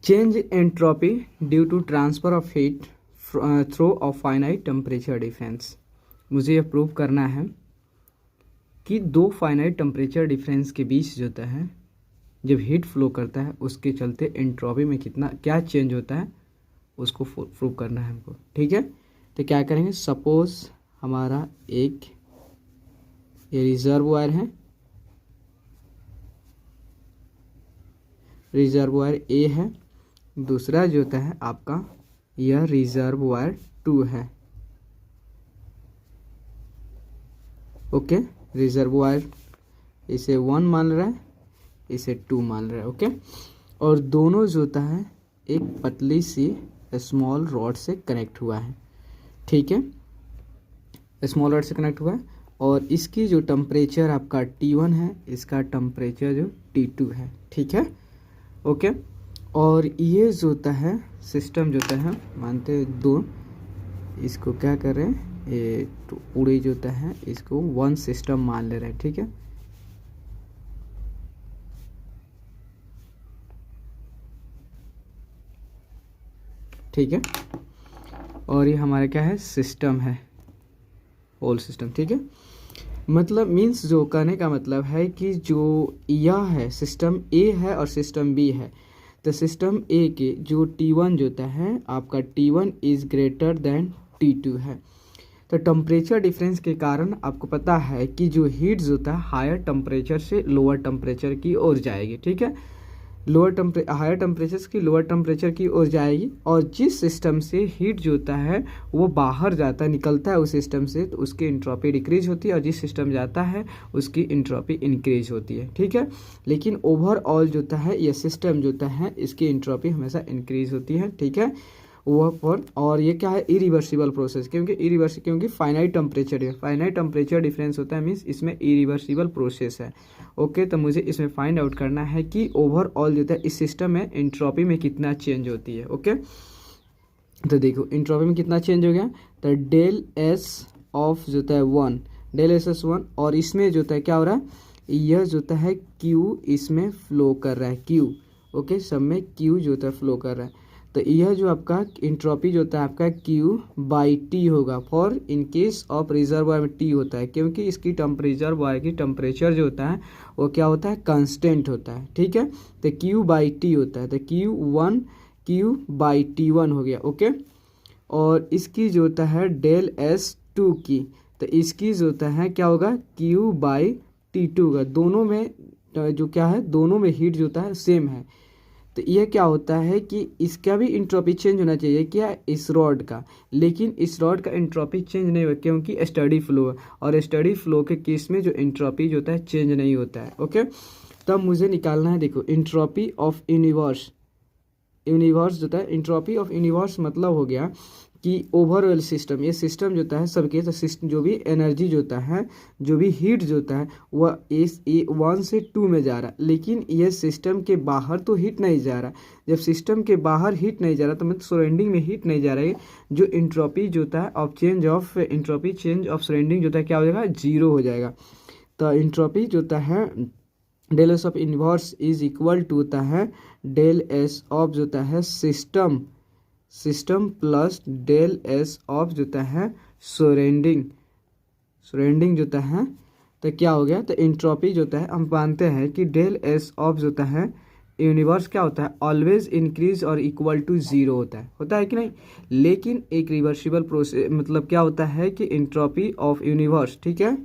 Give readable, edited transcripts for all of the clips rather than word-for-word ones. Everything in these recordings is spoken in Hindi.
Change entropy due to transfer of heat through a finite temperature difference. मुझे यह प्रूव करना है कि दो फाइनाइट टेम्परेचर डिफरेंस के बीच जो होता है जब हीट फ्लो करता है उसके चलते एंट्रोपी में कितना क्या चेंज होता है उसको प्रूव करना है हमको। ठीक है, तो क्या करेंगे, सपोज हमारा एक ये रिजर्वोयर है, रिजर्वोयर ए है, दूसरा जो होता है आपका यह रिजर्वोयर 2 है। ओके, रिजर्वोयर इसे 1 मान रहा है, इसे 2 मान रहा है। ओके, और दोनों जो होता है एक पतली सी स्मॉल रॉड से कनेक्ट हुआ है। ठीक है, स्मॉल रॉड से कनेक्ट हुआ है और इसकी जो टेम्परेचर आपका T1 है, इसका टेम्परेचर जो T2 है। ठीक है, ओके, और ये जो होता है सिस्टम जो होता है, मानते हैं दो, इसको क्या कर रहे हैं, ये तो पूरे जो होता है इसको वन सिस्टम मान ले रहे हैं। ठीक है, ठीक है, और ये हमारा क्या है, सिस्टम है, होल सिस्टम। ठीक है, मतलब मीन्स जो कहने का मतलब है कि जो यह है सिस्टम ए है और सिस्टम बी है, तो सिस्टम ए के जो T1 जो होता है आपका T1 is greater than T2 है। तो टेम्परेचर डिफरेंस के कारण आपको पता है कि जो हीट जो होता है हायर टेम्परेचर से लोअर टेम्परेचर की ओर जाएगी। ठीक है, हायर टेम्परेचर की लोअर टेम्परेचर की ओर जाएगी, और जिस सिस्टम से हीट जो होता है वो बाहर जाता है, निकलता है उस सिस्टम से, तो उसकी इंट्रोपी डिक्रीज होती है, और जिस सिस्टम जाता है उसकी इंट्रोपी इंक्रीज होती है। ठीक है, लेकिन ओवरऑल जो होता है ये सिस्टम जो होता है इसकी इंट्रोपी हमेशा इंक्रीज होती है। ठीक है, वह पर, और ये क्या है, इरिवर्सिबल प्रोसेस, क्योंकि फाइनाइट टेम्परेचर डिफरेंस होता है, मीन्स इसमें इरिवर्सिबल प्रोसेस है। ओके, तो मुझे इसमें फाइंड आउट करना है कि ओवरऑल जो है इस सिस्टम में एंट्रोपी में कितना चेंज होती है। ओके, तो देखो एंट्रोपी में कितना चेंज हो गया, तो डेल एस ऑफ जो है 1, डेल एस एस 1, और इसमें जो है क्या हो रहा है, यह जो है क्यू इसमें फ्लो कर रहा है, क्यू। ओके, सब में क्यू जो है फ्लो कर रहा है, तो यह जो आपका इंट्रोपी जो होता है आपका Q/T होगा, for in case of reservoir में T होता है, क्योंकि इसकी रिजर्वोयर की टेम्परेचर जो होता है वो क्या होता है, कांस्टेंट होता है। ठीक है, तो Q/T होता है, तो Q/T1 हो गया। ओके, और इसकी जो होता है डेल S2 की, तो इसकी जो होता है क्या होगा, Q/T2 होगा। दोनों में जो क्या है, दोनों में हीट जो होता है सेम है, तो यह क्या होता है कि इसका भी इंट्रोपी चेंज होना चाहिए, क्या, इस रॉड का, लेकिन इस रॉड का इंट्रोपी चेंज नहीं हुआ क्योंकि स्टडी फ्लो है, और स्टडी फ्लो के केस में जो इंट्रोपी जो होता है चेंज नहीं होता है। ओके, तब मुझे निकालना है, देखो इंट्रोपी ऑफ यूनिवर्स जो होता है, इंट्रोपी ऑफ यूनिवर्स मतलब हो गया कि ओवरऑल सिस्टम, ये सिस्टम जो होता है सबके, तो सिस्टम जो भी एनर्जी जो होता है, जो भी हीट जो होता है वह इस 1 से 2 में जा रहा है, लेकिन ये सिस्टम के बाहर तो हीट नहीं जा रहा। जब सिस्टम के बाहर हीट नहीं जा रहा तो मतलब सराउंडिंग में हीट नहीं जा रहा है, जो इंट्रोपी जो होता है ऑफ चेंज ऑफ सराउंडिंग जो होता है क्या हो जाएगा, 0 हो जाएगा। तो इंट्रोपी जो होता है del S of universe is equal to होता है डेल एस ऑफ जो होता है system plus del S of जो होता है सराउंडिंग जो होता है, तो क्या हो गया, तो इंट्रोपी जो होता है हम मानते हैं कि डेल एस ऑफ जो होता है यूनिवर्स क्या होता है, ऑलवेज इंक्रीज और इक्वल टू 0 होता है कि नहीं, लेकिन एक रिवर्सिबल प्रोसेस मतलब क्या होता है कि इंट्रोपी ऑफ यूनिवर्स, ठीक है,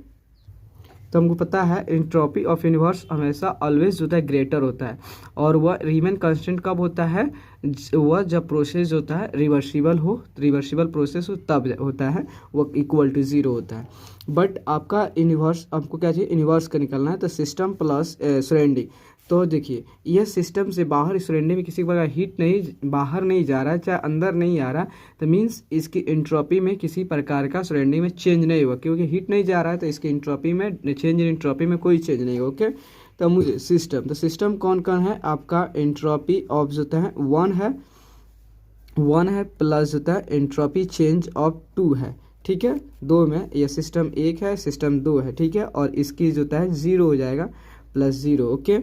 तो हमको पता है इंट्रोपी ऑफ यूनिवर्स हमेशा ऑलवेज जो होता है ग्रेटर होता है, और वह रिमेन कांस्टेंट कब होता है, वह जब प्रोसेस होता है रिवर्सिबल प्रोसेस हो तब होता है, वह इक्वल टू 0 होता है। बट आपका यूनिवर्स, आपको क्या चाहिए, यूनिवर्स का निकालना है, तो सिस्टम प्लस सराउंडिंग। तो देखिए यह सिस्टम से बाहर सराउंडिंग में किसी प्रकार हीट नहीं बाहर नहीं जा रहा है, चाहे अंदर नहीं आ रहा, तो मीन्स इसकी इंट्रोपी में किसी प्रकार का सराउंडिंग में चेंज नहीं हुआ, क्योंकि हीट नहीं जा रहा है तो इसकी इंट्रोपी में चेंज इन इंट्रोपी में कोई चेंज नहीं होगा। ओके, तो मुझे सिस्टम कौन कौन है, आपका इंट्रोपी ऑफ जो है 1 है प्लस होता है इंट्रोपी चेंज ऑफ 2 है। ठीक है, 2 में यह सिस्टम 1 है, सिस्टम 2 है। ठीक है, और इसकी जो है 0 हो जाएगा, +0। ओके,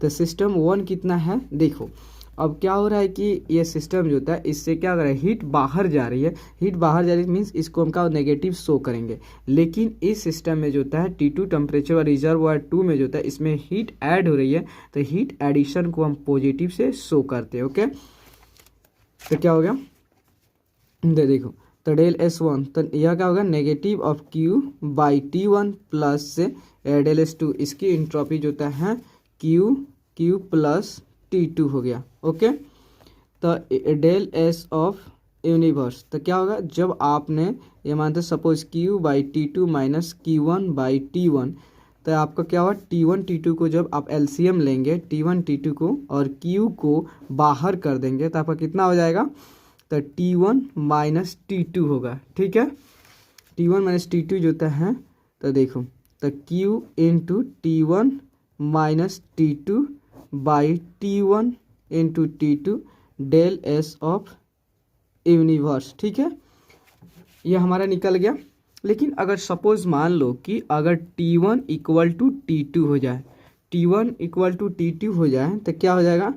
तो सिस्टम 1 कितना है, देखो अब क्या हो रहा है कि ये सिस्टम जो होता है इससे क्या हो रहा है, हीट बाहर जा रही है। हीट बाहर जा रही है मीन्स इसको हम क्या नेगेटिव शो करेंगे। लेकिन इस सिस्टम में जो होता है T2 टेम्परेचर और रिजर्वॉयर 2 में जो होता है इसमें हीट ऐड हो रही है, तो हीट एडिशन को हम पॉजिटिव से शो करते हैं। ओके, तो क्या हो गया, देखो, तो डेल S1 तो यह क्या होगा, negative of Q by T1 plus से डेल S2, इसकी इंट्रॉपी जो होता है Q प्लस T2 हो गया। ओके, तो डेल S ऑफ यूनिवर्स तो क्या होगा, जब आपने ये मानते suppose Q by T2 minus Q1 by T1, तो आपका क्या हुआ, T1 T2 को जब आप LCM लेंगे T1 T2 को और Q को बाहर कर देंगे तो आपका कितना हो जाएगा, तो T1 माइनस T2 होगा। ठीक है, T1 माइनस T2 जो होता है, तो देखो, तो Q into T1 minus T2 by T1 into T2 del S of universe. ठीक है, ये हमारा निकल गया। लेकिन अगर सपोज मान लो कि अगर T1 इक्वल टू T2 हो जाए, T1 इक्वल टू T2 हो जाए तो क्या हो जाएगा,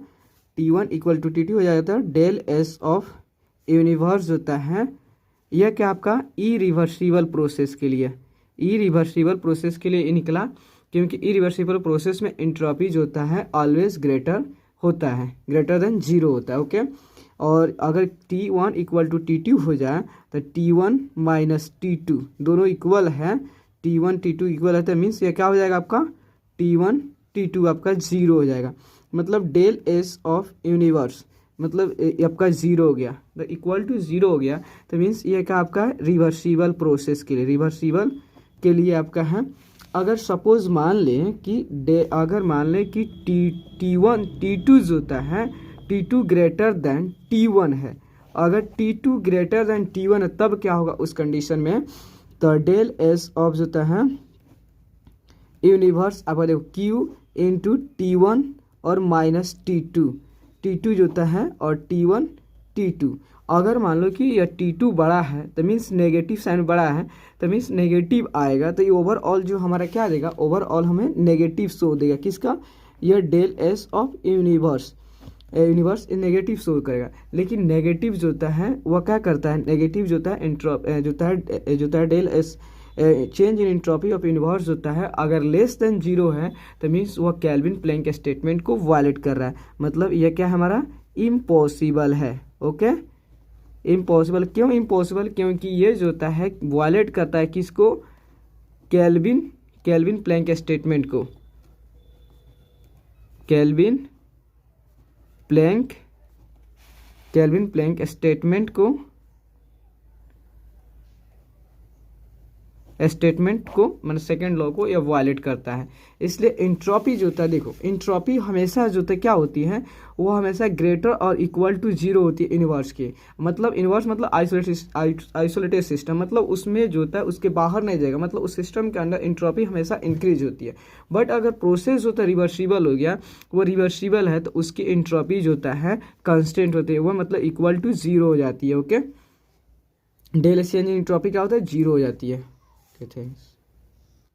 T1 इक्वल टू T2 हो जाएगा तो डेल S ऑफ यूनिवर्स होता है, यह क्या आपका इरिवर्सिबल प्रोसेस के लिए, इरिवर्सिबल प्रोसेस के लिए निकला, क्योंकि इरिवर्सिबल प्रोसेस में एंट्रोपी जो होता है ऑलवेज ग्रेटर होता है, ग्रेटर देन 0 होता है। ओके, और अगर T1 इक्वल टू T2 हो जाए तो T1 माइनस T2 दोनों इक्वल है, T1 T2 इक्वल है, तो मीन्स ये क्या हो जाएगा आपका T1 T2 आपका 0 हो जाएगा। मतलब डेल S ऑफ यूनिवर्स मतलब आपका 0 हो गया, तो इक्वल टू 0 हो गया, तो मीन्स ये क्या आपका रिवर्सिबल प्रोसेस के लिए, रिवर्सिबल के लिए आपका है। अगर सपोज मान लें कि अगर मान लें कि T1 T2 जो होता है T2 ग्रेटर देन T1 है, अगर T2 ग्रेटर देन T1 है तब क्या होगा उस कंडीशन में, तो डेल S ऑफ जो होता है यूनिवर्स आपका देखो Q इंटू T1 और माइनस T2 जो होता है और T1 T2। अगर मान लो कि यह T2 बड़ा है तो मीन्स नेगेटिव साइन बड़ा है, तो मीन्स नेगेटिव आएगा, तो ये ओवरऑल जो हमारा क्या देगा, ओवरऑल हमें नेगेटिव शो देगा। किसका, यह del S of universe negative show करेगा। लेकिन नेगेटिव जो होता है वह क्या करता है, नेगेटिव जो होता है जो होता है del S change in entropy of universe होता है, अगर लेस देन 0 है तो मीन्स वह केल्विन प्लैंक स्टेटमेंट को वायलेट कर रहा है। मतलब यह क्या हमारा इम्पॉसिबल है। ओके, इम्पॉसिबल क्यों इम्पॉसिबल, क्योंकि ये जो होता है वायलेट करता है किसको, केल्विन प्लैंक स्टेटमेंट को, केल्विन प्लैंक स्टेटमेंट को मतलब सेकेंड लॉ को यह वायलेट करता है। इसलिए एंट्रोपी जो होता है, देखो एंट्रोपी हमेशा जो होता है क्या होती है, वो हमेशा ग्रेटर और इक्वल टू 0 होती है यूनिवर्स के। मतलब यूनिवर्स मतलब आइसोलेटेड सिस्टम, मतलब उसमें जो होता है उसके बाहर नहीं जाएगा, मतलब उस सिस्टम के अंदर एंट्रोपी हमेशा इंक्रीज होती है। बट अगर प्रोसेस होता है रिवर्सिबल हो गया, वो रिवर्सिबल है, तो उसकी एंट्रोपी जो होता है कांस्टेंट होती है, वो मतलब इक्वल टू 0 हो जाती है। Okay, del S change in entropy क्या होता है, 0 हो जाती है। Okay, thanks.